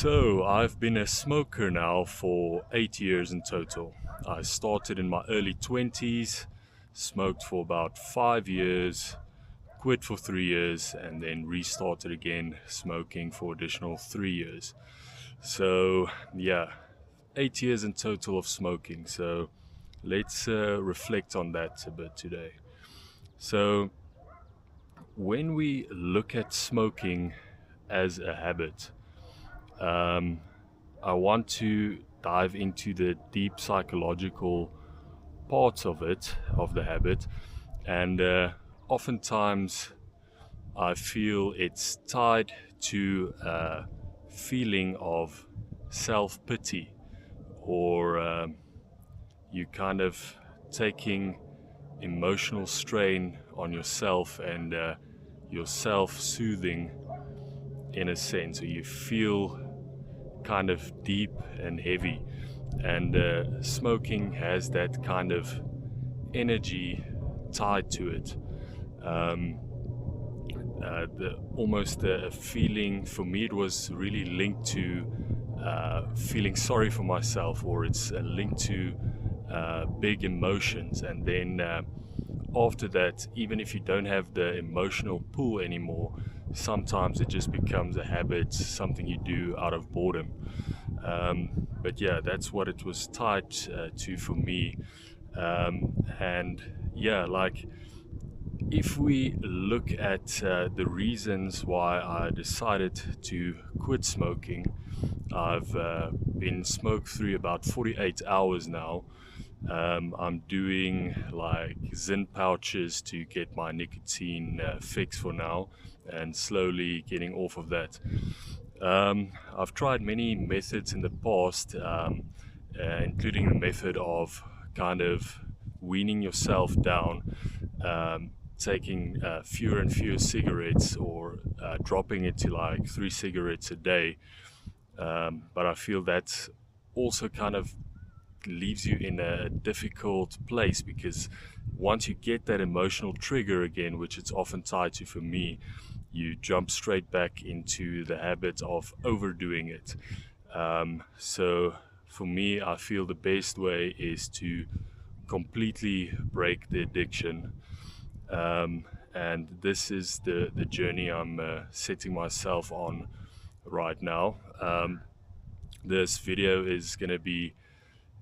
So I've been a smoker now for 8 years in total. I started in my early 20s, smoked for about 5 years, quit for 3 years, and then restarted again smoking for additional 3 years. So yeah, 8 years in total of smoking. So let's reflect on that a bit today. So when we look at smoking as a habit, I want to dive into the deep psychological parts of it, of the habit, and oftentimes I feel it's tied to a feeling of self-pity, or you kind of taking emotional strain on yourself and you're self-soothing in a sense, or you feel kind of deep and heavy, and smoking has that kind of energy tied to it. Almost a feeling, for me it was really linked to feeling sorry for myself, or it's linked to big emotions, and then after that, even if you don't have the emotional pull anymore, sometimes it just becomes a habit, something you do out of boredom. But yeah, that's what it was tied to for me. And yeah, like if we look at the reasons why I decided to quit smoking, I've been smoke free about 48 hours now. I'm doing like Zyn pouches to get my nicotine fix for now, and slowly getting off of that. I've tried many methods in the past, including the method of kind of weaning yourself down, taking fewer and fewer cigarettes, or dropping it to like 3 cigarettes a day. But I feel that also kind of leaves you in a difficult place, because once you get that emotional trigger again, which it's often tied to for me, you jump straight back into the habit of overdoing it. So for me, I feel the best way is to completely break the addiction. And this is the journey I'm setting myself on right now. This video is going to be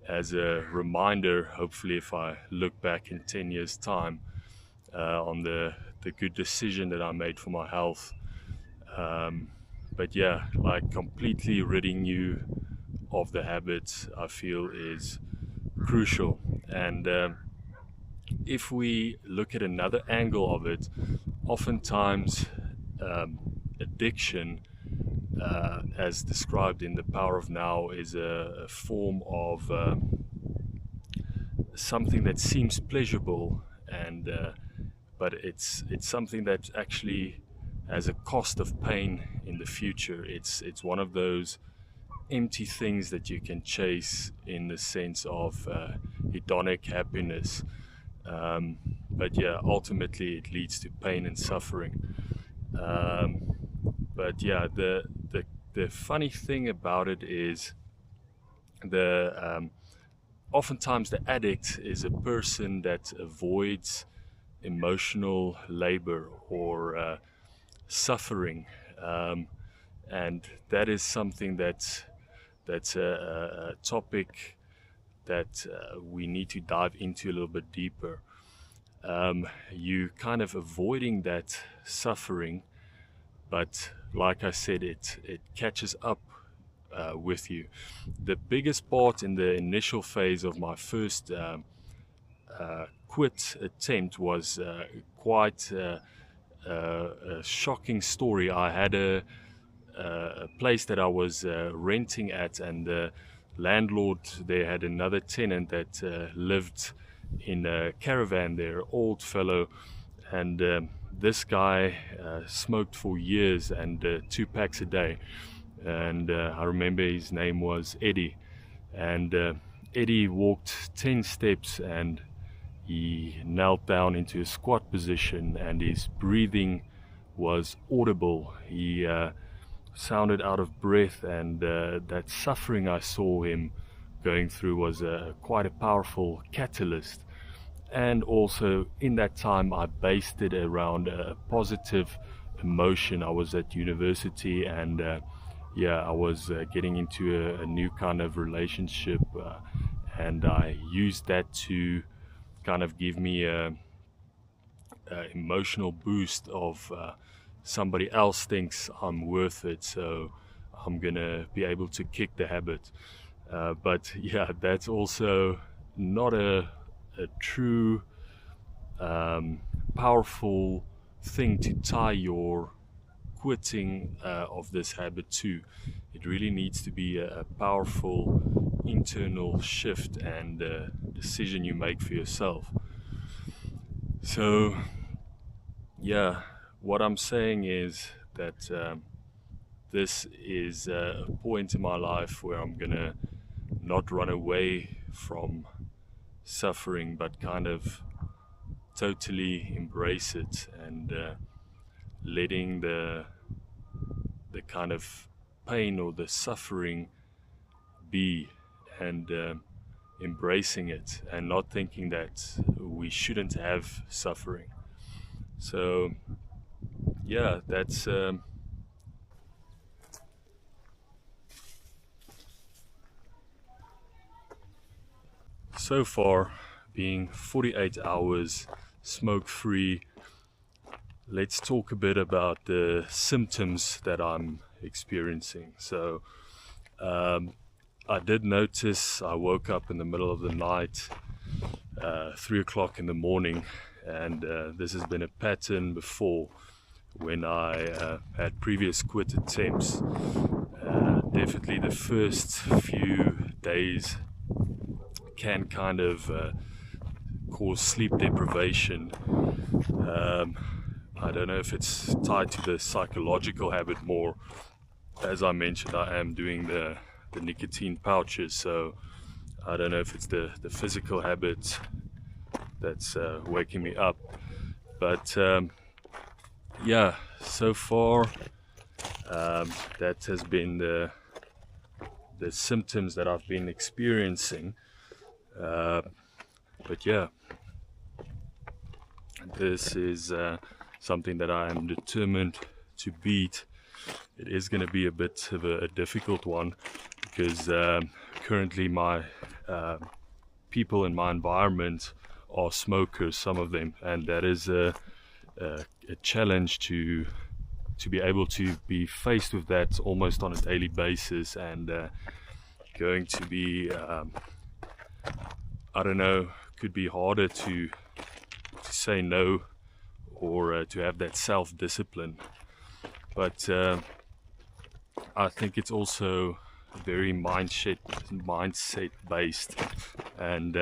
as a reminder, hopefully, if I look back in 10 years time, on the good decision that I made for my health. But yeah, like completely ridding you of the habits, I feel is crucial. And if we look at another angle of it, oftentimes addiction, as described in The Power of Now, is a form of something that seems pleasurable, and but it's something that actually has a cost of pain in the future. It's one of those empty things that you can chase in the sense of hedonic happiness, but yeah, ultimately it leads to pain and suffering. But yeah, the funny thing about it is oftentimes the addict is a person that avoids emotional labor or suffering, and that is something that's a topic that we need to dive into a little bit deeper. You kind of avoiding that suffering, but like I said, it catches up with you. The biggest part in the initial phase of my first quit attempt was quite a shocking story. I had a place that I was renting at, and the landlord there had another tenant that lived in a caravan there, old fellow, and this guy smoked for years, and 2 packs a day. And I remember his name was Eddie, and Eddie walked 10 steps and he knelt down into a squat position, and his breathing was audible. He sounded out of breath, and that suffering I saw him going through was quite a powerful catalyst. And also in that time I based it around a positive emotion. I was at university, and I was getting into a new kind of relationship, and I used that to kind of give me a emotional boost of somebody else thinks I'm worth it, so I'm gonna be able to kick the habit. But yeah, that's also not a true powerful thing to tie your quitting of this habit to. It really needs to be a powerful internal shift and decision you make for yourself. So yeah, what I'm saying is that this is a point in my life where I'm gonna not run away from suffering, but kind of totally embrace it, and letting the kind of pain or the suffering be, and embracing it, and not thinking that we shouldn't have suffering. So yeah, that's so far being 48 hours smoke free. Let's talk a bit about the symptoms that I'm experiencing. So I did notice I woke up in the middle of the night, 3 o'clock in the morning, and this has been a pattern before when I had previous quit attempts. Definitely the first few days can kind of cause sleep deprivation. I don't know if it's tied to the psychological habit more. As I mentioned, I am doing the nicotine pouches, so I don't know if it's the physical habit that's waking me up. But yeah, so far that has been the symptoms that I've been experiencing. But yeah, this is something that I am determined to beat. It is going to be a bit of a difficult one, because currently my people in my environment are smokers, some of them, and that is a challenge to be able to be faced with that almost on a daily basis, and going to be I don't know, could be harder to say no, or to have that self-discipline. But I think it's also very mindset based, and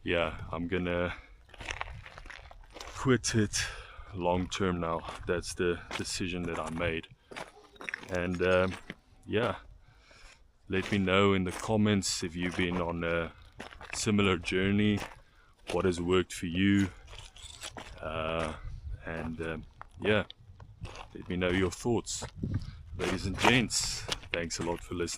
yeah, I'm gonna quit it long term now. That's the decision that I made. And yeah, let me know in the comments if you've been on a similar journey, what has worked for you, and yeah, let me know your thoughts. Ladies and gents, thanks a lot for listening.